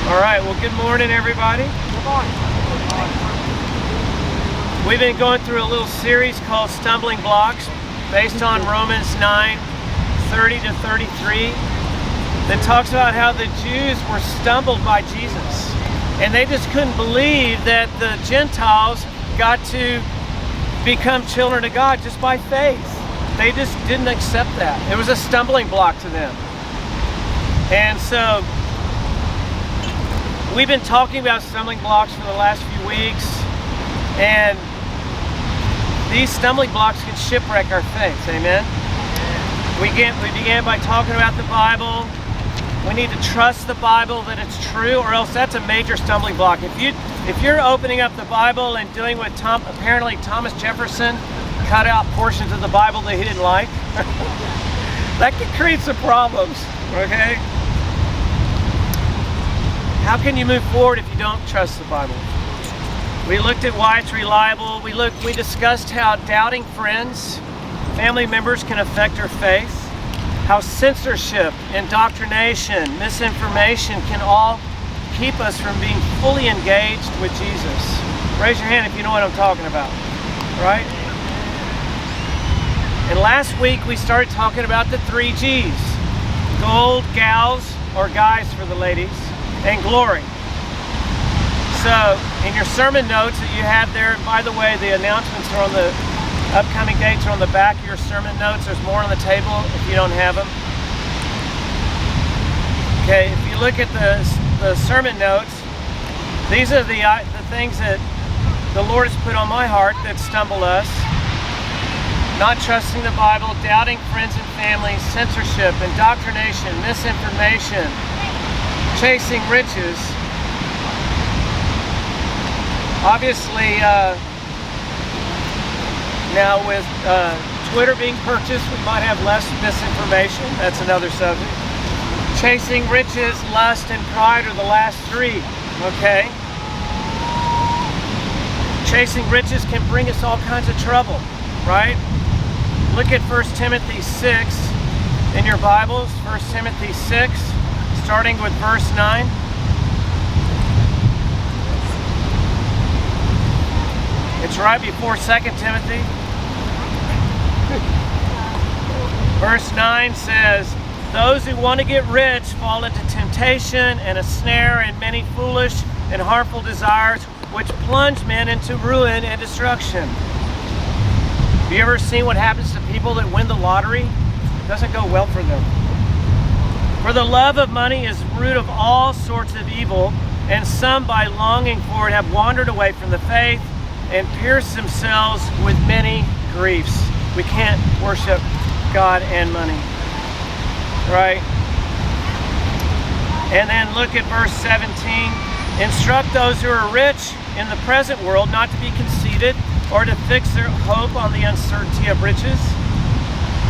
All right, well, good morning, everybody. Good morning. We've been going through a little series called Stumbling Blocks based on Romans 9:30 to 33 that talks about how the Jews were stumbled by Jesus. And they just couldn't believe that the Gentiles got to become children of God just by faith. They just didn't accept that. It was a stumbling block to them. And so we've been talking about stumbling blocks for the last few weeks, and these stumbling blocks can shipwreck our faith. Amen. We began by talking about the Bible. We need to trust the Bible that it's true, or else that's a major stumbling block. If you're opening up the Bible and doing what apparently Thomas Jefferson cut out portions of the Bible that he didn't like, that could create some problems. Okay. How can you move forward if you don't trust the Bible? We looked at why it's reliable. We discussed how doubting friends, family members can affect our faith. How censorship, indoctrination, misinformation can all keep us from being fully engaged with Jesus. Raise your hand if you know what I'm talking about, right? And last week we started talking about the 3 G's. Gold, gals, or guys for the ladies, and glory. So in your sermon notes that you have there, by the way, the announcements are on the upcoming dates are on the back of your sermon notes. There's more on the table if you don't have them. Okay, if you look at the sermon notes, these are the things that the Lord has put on my heart that stumble us. Not trusting the Bible, doubting friends and family, censorship, indoctrination, misinformation, chasing riches. Obviously, now with Twitter being purchased, we might have less misinformation. That's another subject. Chasing riches, lust, and pride are the last 3. Okay? Chasing riches can bring us all kinds of trouble, right? Look at 1 Timothy 6 in your Bibles. 1 Timothy 6, starting with verse 9. It's right before 2 Timothy. Verse 9 says, "Those who want to get rich fall into temptation and a snare and many foolish and harmful desires, which plunge men into ruin and destruction." Have you ever seen what happens to people that win the lottery? It doesn't go well for them. "For the love of money is the root of all sorts of evil, and some by longing for it have wandered away from the faith and pierced themselves with many griefs." We can't worship God and money, right? And then look at verse 17. "Instruct those who are rich in the present world not to be conceited or to fix their hope on the uncertainty of riches,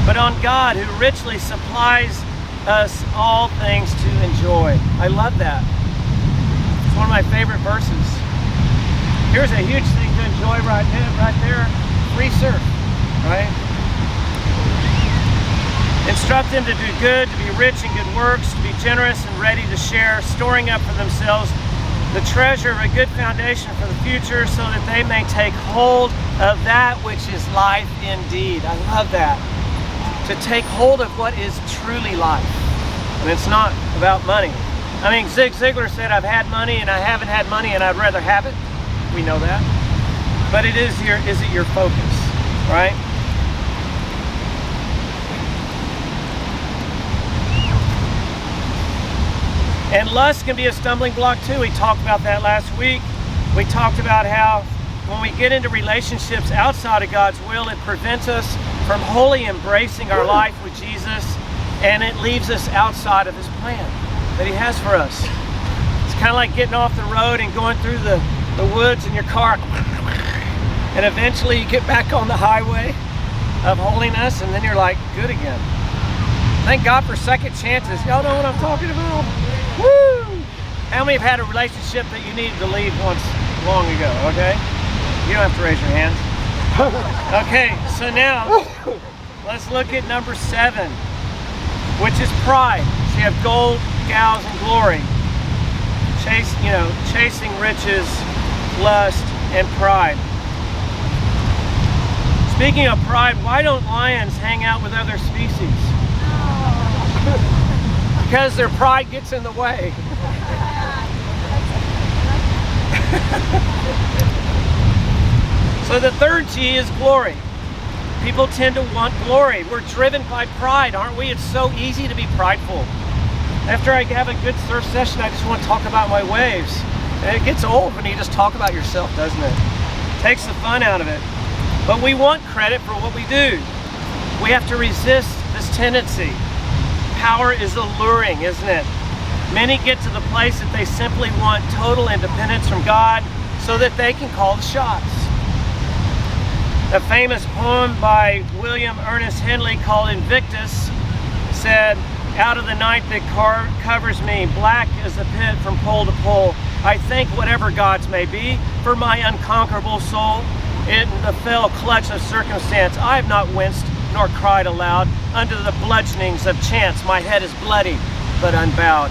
but on God who richly supplies us all things to enjoy." I love that. It's one of my favorite verses. Here's a huge thing to enjoy right there. Free surf, right? "Instruct them to do good, to be rich in good works, to be generous and ready to share, storing up for themselves the treasure of a good foundation for the future, so that they may take hold of that which is life indeed." I love that. To take hold of what is truly life. And it's not about money. I mean, Zig Ziglar said, "I've had money and I haven't had money and I'd rather have it." We know that. But is it your focus, right? And lust can be a stumbling block too. We talked about that last week. We talked about how when we get into relationships outside of God's will, it prevents us from wholly embracing our life with Jesus, and it leaves us outside of His plan that He has for us. It's kind of like getting off the road and going through the woods in your car, and eventually you get back on the highway of holiness, and then you're like, good again. Thank God for second chances. Y'all know what I'm talking about? Woo! How many have had a relationship that you needed to leave once long ago, okay? You don't have to raise your hands. Okay, so now let's look at number 7, which is pride. So you have gold, gals, and glory. chasing riches, lust, and pride. Speaking of pride, why don't lions hang out with other species? Because their pride gets in the way. So the third G is glory. People tend to want glory. We're driven by pride, aren't we? It's so easy to be prideful. After I have a good surf session, I just want to talk about my waves. And it gets old when you just talk about yourself, doesn't it? Takes the fun out of it. But we want credit for what we do. We have to resist this tendency. Power is alluring, isn't it? Many get to the place that they simply want total independence from God so that they can call the shots. A famous poem by William Ernest Henley called Invictus said, "Out of the night that covers me, black as a pit from pole to pole, I thank whatever gods may be for my unconquerable soul. In the fell clutch of circumstance, I have not winced nor cried aloud. Under the bludgeonings of chance, my head is bloody but unbowed.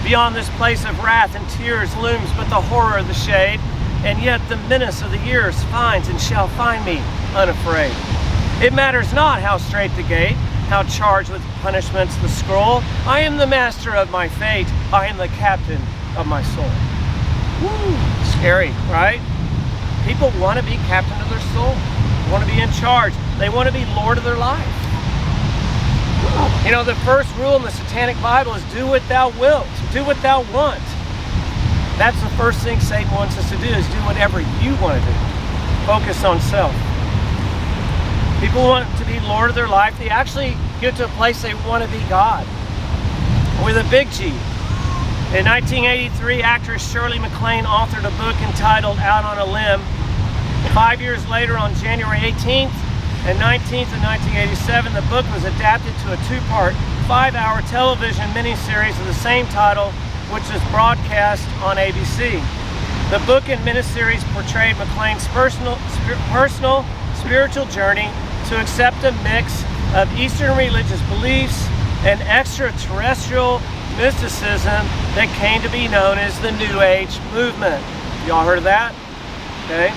Beyond this place of wrath and tears looms but the horror of the shade, and yet the menace of the years finds and shall find me unafraid. It matters not how strait the gate, how charged with punishments the scroll. I am the master of my fate. I am the captain of my soul." Woo, scary, right? People want to be captain of their soul. They want to be in charge. They want to be Lord of their life. You know, the first rule in the Satanic Bible is do what thou wilt, do what thou want. That's the first thing Satan wants us to do, is do whatever you want to do. Focus on self. People want to be Lord of their life. They actually get to a place they want to be God, with a big G. In 1983, actress Shirley Maclaine authored a book entitled Out on a Limb. 5 years later, on January 18th and 19th of 1987, the book was adapted to a two-part, 5-hour television miniseries of the same title, which was broadcast on ABC. The book and miniseries portrayed Maclaine's personal spiritual journey to accept a mix of Eastern religious beliefs and extraterrestrial mysticism that came to be known as the New Age movement. Y'all heard of that? Okay.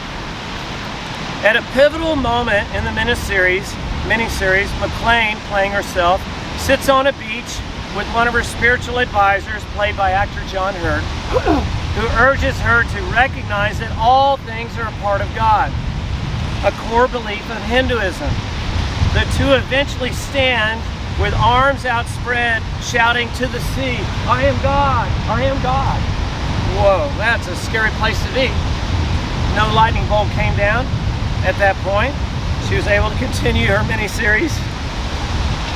At a pivotal moment in the miniseries, Maclaine, playing herself, sits on a beach with one of her spiritual advisors, played by actor John Hurt, who urges her to recognize that all things are a part of God, a core belief of Hinduism. The two eventually stand with arms outspread, shouting to the sea, "I am God, I am God." Whoa, that's a scary place to be. No lightning bolt came down at that point. She was able to continue her mini-series.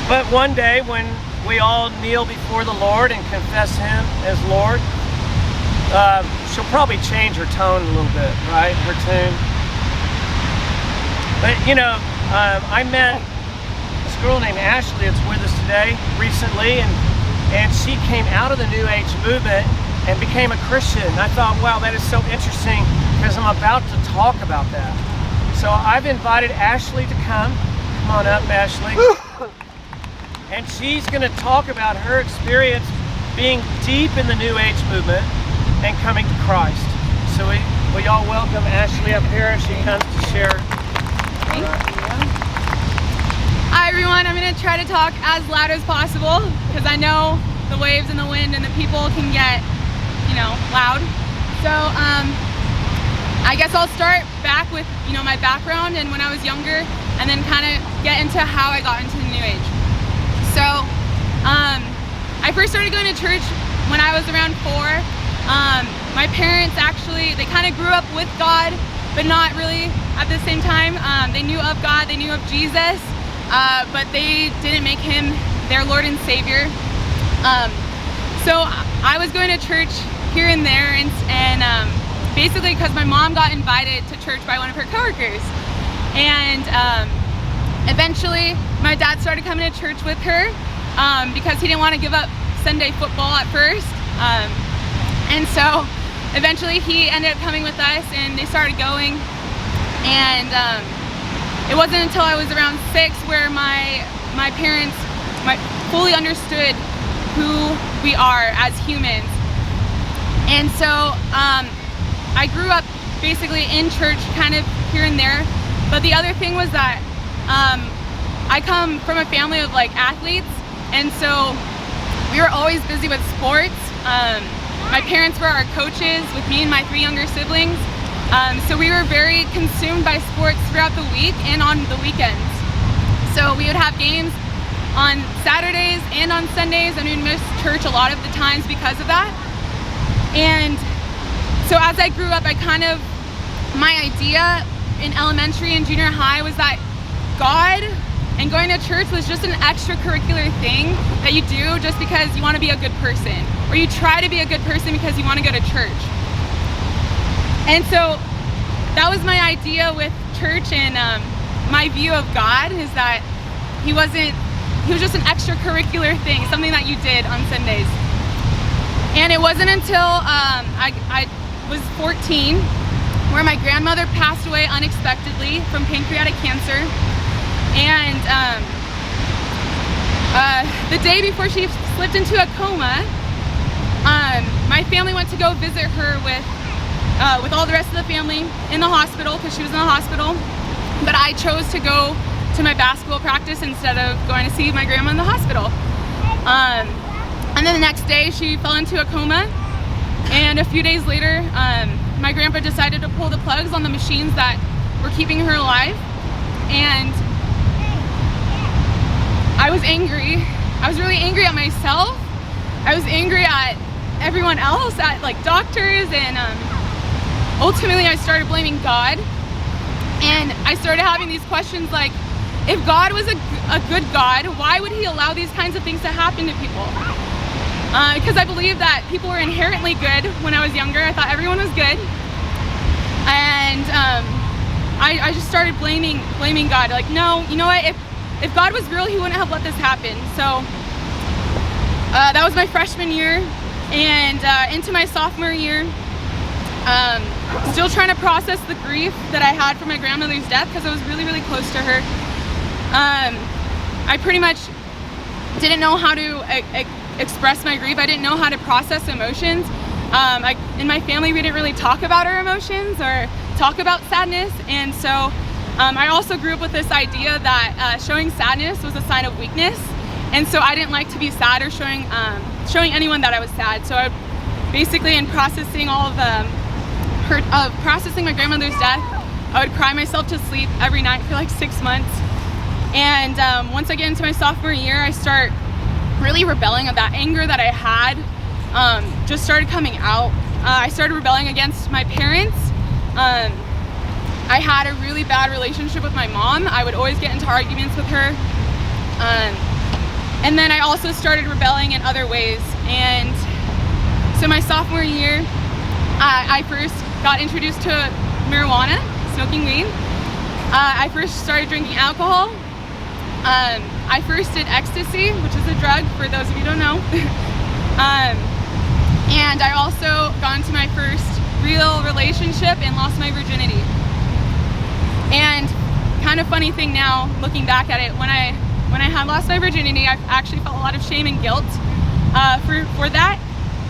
But one day, when we all kneel before the Lord and confess Him as Lord, she'll probably change her tone a little bit, right? Her tune. But you know, I met this girl named Ashley that's with us today recently, and she came out of the New Age movement and became a Christian. And I thought, wow, that is so interesting, because I'm about to talk about that. So I've invited Ashley to come. Come on up, Ashley. And she's going to talk about her experience being deep in the New Age movement and coming to Christ. So will y'all welcome Ashley up here as she comes to share. Thank you. Hi everyone, I'm going to try to talk as loud as possible, because I know the waves and the wind and the people can get, loud. So I guess I'll start back with, my background and when I was younger, and then kind of get into how I got into the New Age. So I first started going to church when I was around 4. My parents actually, they kind of grew up with God, but not really at the same time. They knew of God, they knew of Jesus, but they didn't make Him their Lord and Savior. So I was going to church here and there, and basically because my mom got invited to church by one of her coworkers. And eventually my dad started coming to church with her because he didn't want to give up Sunday football at first. And so eventually he ended up coming with us, and they started going. And it wasn't until I was around 6 where my parents fully understood who we are as humans. And so I grew up basically in church, kind of here and there. But the other thing was that I come from a family of like athletes, and so we were always busy with sports. My parents were our coaches with me and my 3 younger siblings. So we were very consumed by sports throughout the week and on the weekends. So we would have games on Saturdays and on Sundays, and we'd miss church a lot of the times because of that. And so as I grew up, my idea in elementary and junior high was that God and going to church was just an extracurricular thing that you do just because you want to be a good person, or you try to be a good person because you want to go to church. And so that was my idea with church, and my view of God is that he was just an extracurricular thing, something that you did on Sundays. And it wasn't until I was 14 where my grandmother passed away unexpectedly from pancreatic cancer. And the day before she slipped into a coma, my family went to go visit her with all the rest of the family in the hospital, because she was in the hospital. But I chose to go to my basketball practice instead of going to see my grandma in the hospital. And then the next day she fell into a coma, and a few days later my grandpa decided to pull the plugs on the machines that were keeping her alive. And I was angry. I was really angry at myself. I was angry at everyone else, at like doctors, and ultimately I started blaming God. And I started having these questions like, if God was a good God, why would he allow these kinds of things to happen to people? Because I believed that people were inherently good when I was younger. I thought everyone was good. And I just started blaming God. Like, no, you know what? If God was real, he wouldn't have let this happen. So that was my freshman year, and into my sophomore year, still trying to process the grief that I had from my grandmother's death, because I was really, really close to her. I pretty much didn't know how to express my grief. I didn't know how to process emotions. In my family, we didn't really talk about our emotions or talk about sadness. And so I also grew up with this idea that showing sadness was a sign of weakness. And so I didn't like to be sad or showing anyone that I was sad. So I basically, in processing all of processing my grandmother's death, I would cry myself to sleep every night for like 6 months. And once I get into my sophomore year, I start really rebelling. Of that anger that I had just started coming out. I started rebelling against my parents. I had a really bad relationship with my mom. I would always get into arguments with her. And then I also started rebelling in other ways. And so my sophomore year, I first got introduced to marijuana, smoking weed. I first started drinking alcohol. I first did ecstasy, which is a drug, for those of you who don't know. And I also got into my first real relationship and lost my virginity. And kind of funny thing now, looking back at it, when I had lost my virginity, I actually felt a lot of shame and guilt for that.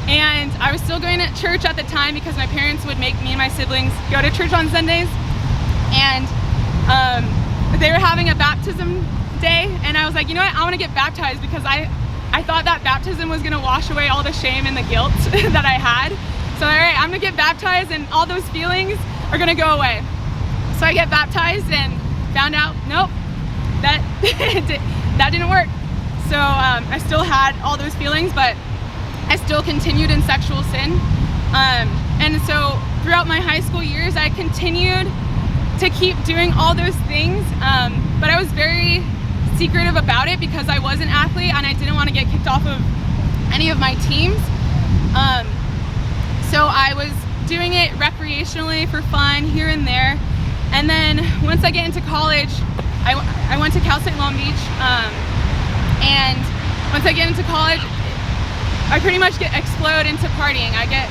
And I was still going to church at the time, because my parents would make me and my siblings go to church on Sundays. And they were having a baptism day, and I was like, you know what, I want to get baptized, because I thought that baptism was going to wash away all the shame and the guilt that I had. So all right, I'm going to get baptized and all those feelings are going to go away. So I get baptized and found out, nope, that didn't work. So I still had all those feelings, but I still continued in sexual sin. And so throughout my high school years, I continued to keep doing all those things, but I was very secretive about it, because I was an athlete and I didn't want to get kicked off of any of my teams. So I was doing it recreationally for fun here and there. And then once I get into college, I went to Cal State Long Beach, and once I get into college, I pretty much explode into partying. I get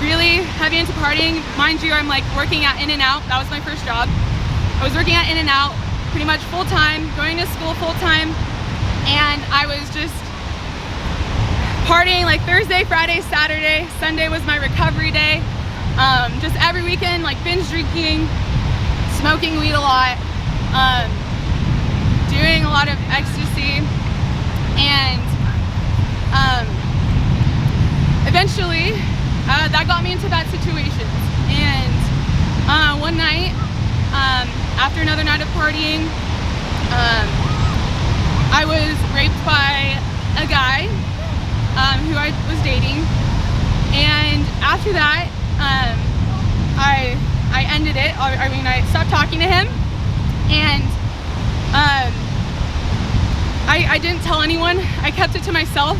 really heavy into partying. Mind you, I'm like working at In-N-Out. That was my first job. I was working at In-N-Out pretty much full-time, going to school full-time, and I was just partying like Thursday, Friday, Saturday. Sunday was my recovery day. Just every weekend, like binge drinking, smoking weed a lot, doing a lot of ecstasy, and eventually that got me into bad situations. And one night, after another night of partying, I was raped by a guy who I was dating, and after that I ended it. I mean, I stopped talking to him, and I didn't tell anyone. I kept it to myself,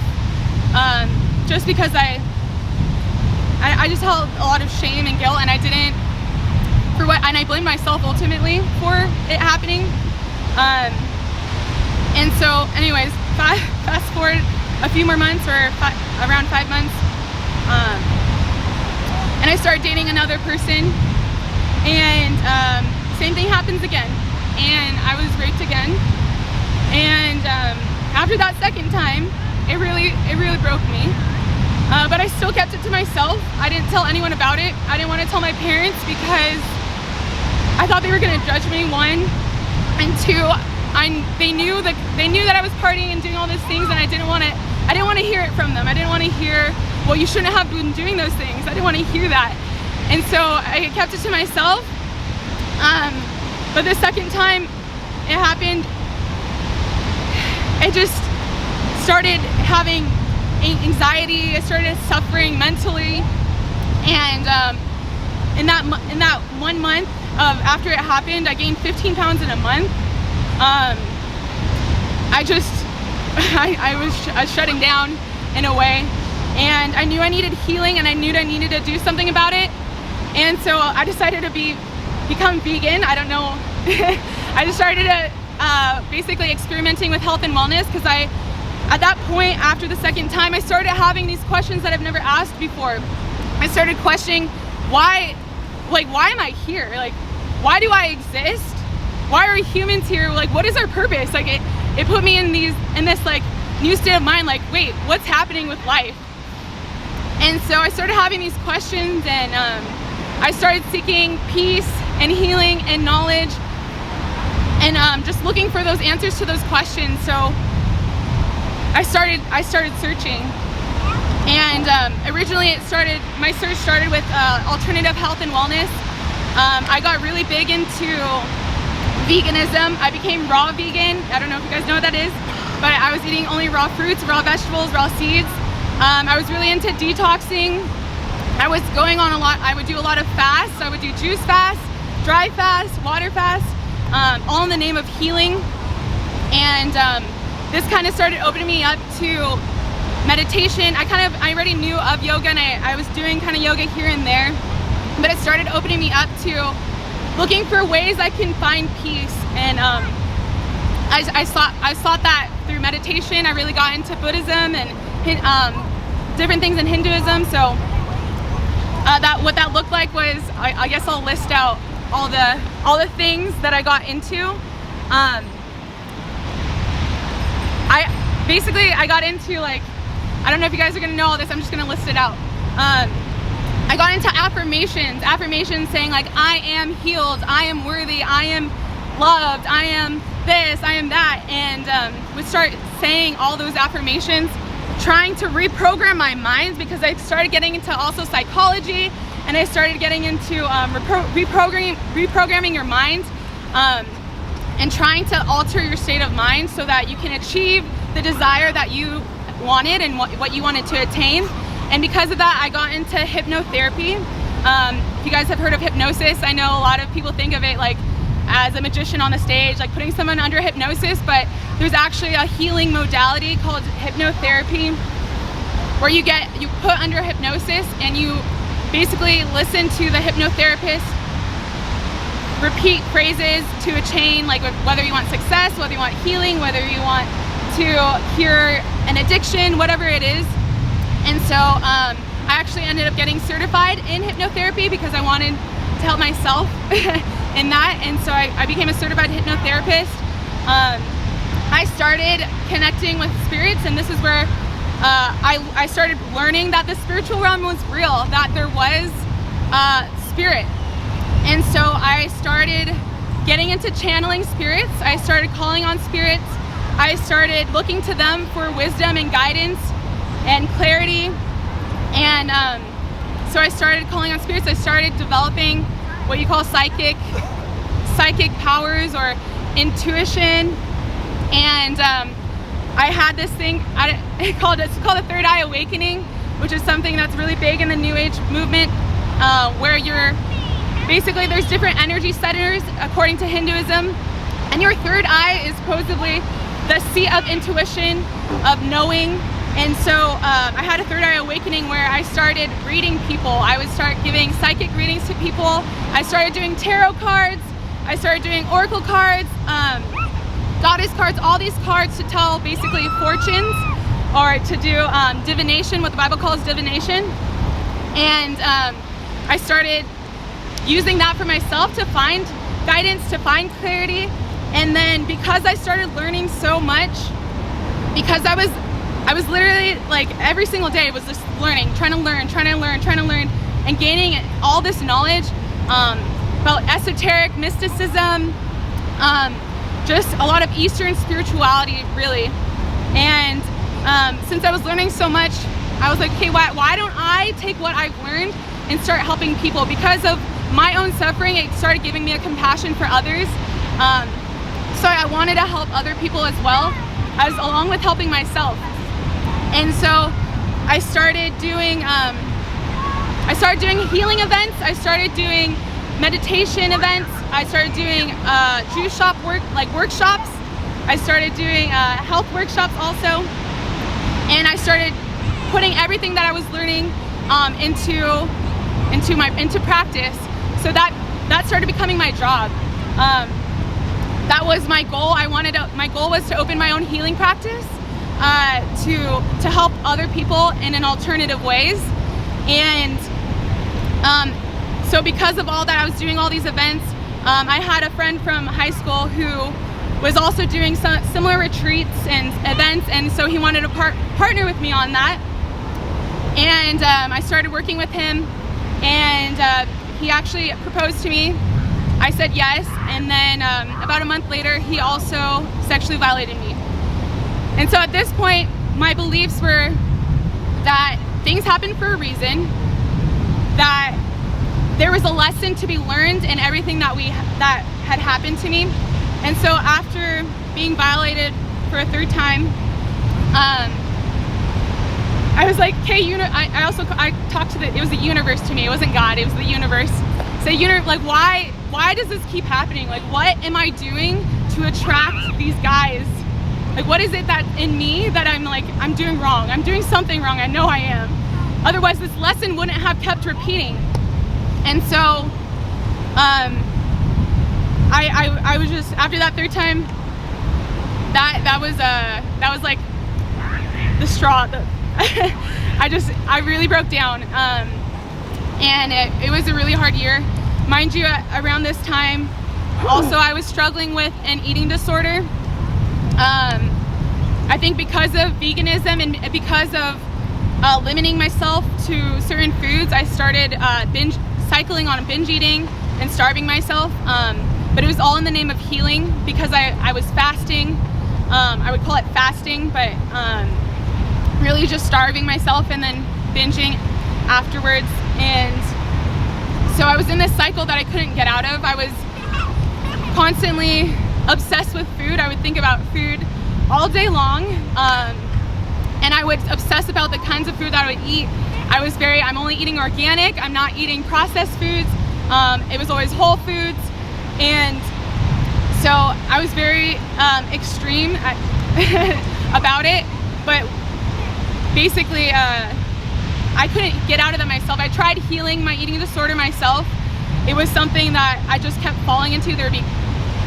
just because I just felt a lot of shame and guilt, and I didn't, and I blamed myself ultimately for it happening. And so anyways, fast forward a few more months, or around 5 months, and I started dating another person, and same thing happens again, and I was raped again. And after that second time, it really broke me, but I still kept it to myself. I didn't tell anyone about it. I didn't want to tell my parents because I thought they were going to judge me, one, and two, they knew that I was partying and doing all these things, and I didn't want to hear it from them. I didn't want to hear, well, you shouldn't have been doing those things. I didn't want to hear that. And so I kept it to myself. But the second time it happened, I just started having anxiety. I started suffering mentally. And in that 1 month after it happened, I gained 15 pounds in a month. I was shutting down in a way, and I knew I needed healing, and I knew I needed to do something about it. And so I decided to become vegan. I don't know. I just started basically experimenting with health and wellness, because at that point, after the second time, I started having these questions that I've never asked before. I started questioning why am I here? Like, why do I exist? Why are humans here? Like, what is our purpose? Like, it put me in this like new state of mind, like, wait, what's happening with life? And so I started having these questions, and I started seeking peace and healing and knowledge, and just looking for those answers to those questions. So I started searching, and originally my search started with alternative health and wellness. I got really big into veganism. I became raw vegan. I don't know if you guys know what that is, but I was eating only raw fruits, raw vegetables, raw seeds. I was really into detoxing. I was going on a lot. I would do a lot of fasts. I would do juice fast, dry fast, water fast, all in the name of healing. And this kind of started opening me up to meditation. I already knew of yoga, and I was doing kind of yoga here and there, but it started opening me up to looking for ways I can find peace. And I sought that through meditation. I really got into Buddhism and different things in Hinduism. So what that looked like was, I guess I'll list out all the things that I got into. I got into, like, I don't know if you guys are gonna know all this. I'm just gonna list it out. I got into affirmations saying, like, I am healed, I am worthy, I am loved, I am this, I am that, and would start saying all those affirmations, trying to reprogram my mind, because I started getting into also psychology, and I started getting into reprogramming your mind, and trying to alter your state of mind so that you can achieve the desire that you wanted and what you wanted to attain. And because of that, I got into hypnotherapy. If you guys have heard of hypnosis, I know a lot of people think of it like as a magician on the stage, like putting someone under hypnosis, but there's actually a healing modality called hypnotherapy, where you put under hypnosis, and you basically listen to the hypnotherapist repeat phrases to a chain, like whether you want success, whether you want healing, whether you want to cure an addiction, whatever it is. And so I actually ended up getting certified in hypnotherapy because I wanted to help myself in that. And so I became a certified hypnotherapist. I started connecting with spirits, and this is where I started learning that the spiritual realm was real, that there was spirit. And so I started getting into channeling spirits. I started calling on spirits. I started looking to them for wisdom and guidance and clarity. And so I started calling on spirits. I started developing what you call psychic powers or intuition. And I had this thing, it's called the third eye awakening, which is something that's really big in the New Age movement, where basically there's different energy centers according to Hinduism, and your third eye is supposedly the seat of intuition, of knowing. And so I had a third eye awakening where I started reading people. I would start giving psychic readings to people. I started doing tarot cards. I started doing oracle cards, goddess cards, all these cards to tell basically fortunes, or to do divination, what the Bible calls divination. And I started using that for myself to find guidance, to find clarity. And then because I started learning so much, because I was literally like every single day was just learning, trying to learn, and gaining all this knowledge about esoteric mysticism, just a lot of Eastern spirituality, really. And since I was learning so much, I was like, okay, why don't I take what I've learned and start helping people? Because of my own suffering, it started giving me a compassion for others. So I wanted to help other people as well, along with helping myself. And so I started doing healing events. I started doing meditation events. I started doing juice shop workshops. I started doing health workshops also. And I started putting everything that I was learning into practice. So that started becoming my job. That was my goal. My goal was to open my own healing practice, to help other people in an alternative ways. And so because of all that, I was doing all these events. I had a friend from high school who was also doing some similar retreats and events, and so he wanted to partner with me on that. And I started working with him, and he actually proposed to me. I said yes, and then about a month later, he also sexually violated me. And so at this point, my beliefs were that things happen for a reason, that there was a lesson to be learned in everything that had happened to me. And so after being violated for a third time, I was like, okay, I talked to it was the universe to me. It wasn't God, it was the universe. So like, why does this keep happening? Like, what am I doing to attract these guys? Like, what is it that in me that I'm doing wrong? I'm doing something wrong, I know I am. Otherwise this lesson wouldn't have kept repeating. And so, I was just, after that third time, that was like the straw. I really broke down. And it was a really hard year. Mind you, around this time, also I was struggling with an eating disorder. I think because of veganism and because of limiting myself to certain foods, I started cycling on binge eating and starving myself. But it was all in the name of healing, because I was fasting. I would call it fasting, but really just starving myself and then binging afterwards. And so I was in this cycle that I couldn't get out of. I was constantly obsessed with food. I would think about food all day long, and I would obsess about the kinds of food that I would eat. I'm only eating organic, I'm not eating processed foods. It was always whole foods. And so I was very extreme about it, but basically I couldn't get out of it myself. I tried healing my eating disorder myself. It was something that I just kept falling into. There would be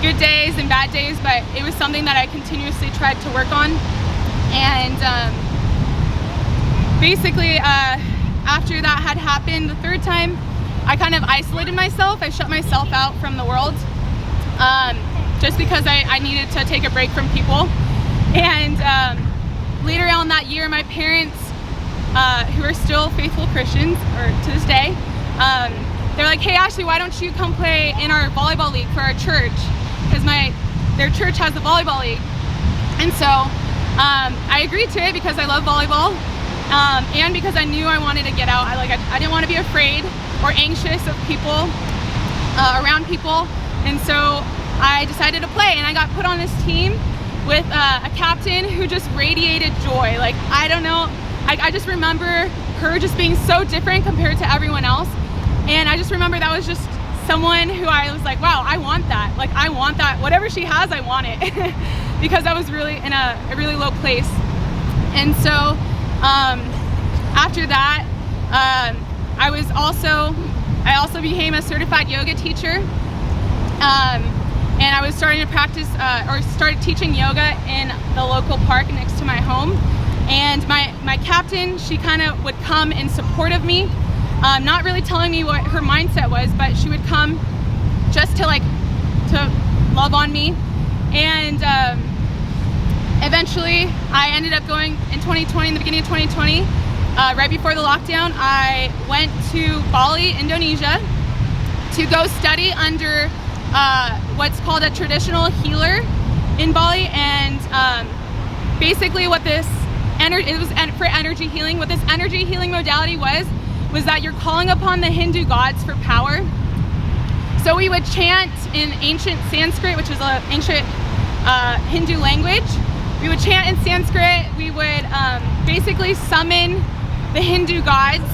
good days and bad days, but it was something that I continuously tried to work on. And basically after that had happened the third time, I kind of isolated myself. I shut myself out from the world, just because I needed to take a break from people. And later on that year, my parents, who are still faithful Christians, or to this day, they're like, hey Ashley, why don't you come play in our volleyball league for our church? Because their church has the volleyball league. And so I agreed to it because I love volleyball, and because I knew I wanted to get out. I didn't want to be afraid or anxious of people, around people. And so I decided to play, and I got put on this team with a captain who just radiated joy. Like, I don't know, I just remember her just being so different compared to everyone else. And I just remember that was just someone who I was like, wow, I want that. Like, I want that. Whatever she has, I want it. Because I was really in a really low place. And so after that, I also became a certified yoga teacher. And I was starting to practice, or started teaching yoga in the local park next to my home. And my captain, she kind of would come in support of me. Not really telling me what her mindset was, but she would come just to love on me. And eventually I ended up going in 2020, in the beginning of 2020, right before the lockdown, I went to Bali, Indonesia, to go study under what's called a traditional healer in Bali. And basically what this it was for energy healing. What this energy healing modality was that you're calling upon the Hindu gods for power. So we would chant in ancient Sanskrit, which is an ancient Hindu language. We would chant in Sanskrit. We would basically summon the Hindu gods,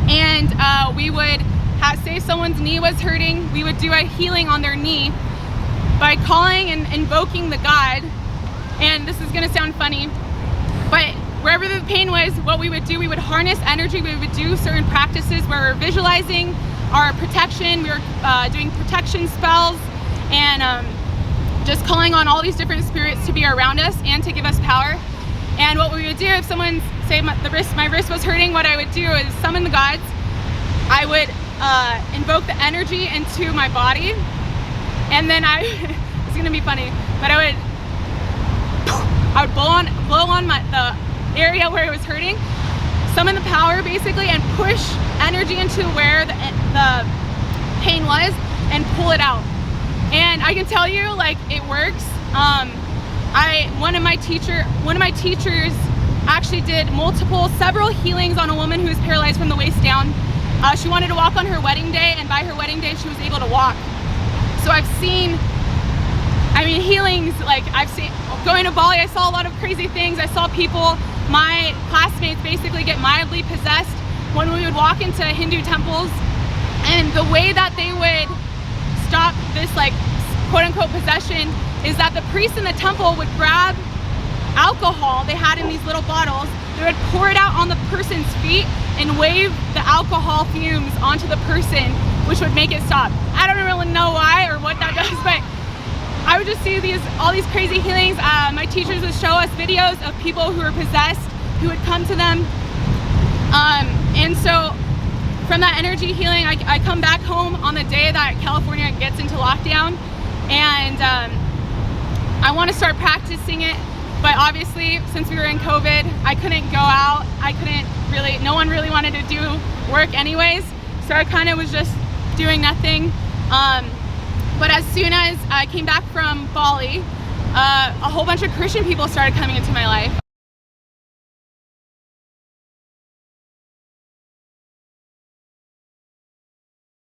and we would say if someone's knee was hurting, we would do a healing on their knee by calling and invoking the god. And this is gonna sound funny, but wherever the pain was, what we would do, we would harness energy. We would do certain practices where we're visualizing our protection. We were doing protection spells, and just calling on all these different spirits to be around us and to give us power. And what we would do, if someone, say my wrist was hurting, what I would do is summon the gods. I would invoke the energy into my body, and then it's gonna be funny, but I would blow on the area where it was hurting, summon the power basically, and push energy into where the pain was and pull it out. And I can tell you, like, it works. One of my teachers actually did several healings on a woman who was paralyzed from the waist down. She wanted to walk on her wedding day, and by her wedding day she was able to walk. So I've seen, healings, going to Bali, I saw a lot of crazy things. I saw people, my classmates, basically get mildly possessed when we would walk into Hindu temples. And the way that they would stop this quote unquote possession is that the priests in the temple would grab alcohol they had in these little bottles. They would pour it out on the person's feet and wave the alcohol fumes onto the person, which would make it stop. I don't really know why or what that does, but I would just see all these crazy healings. My teachers would show us videos of people who were possessed, who would come to them. And so from that energy healing, I come back home on the day that California gets into lockdown, and I want to start practicing it. But obviously, since we were in COVID, I couldn't go out. No one really wanted to do work anyways. So I kind of was just doing nothing. But as soon as I came back from Bali, a whole bunch of Christian people started coming into my life.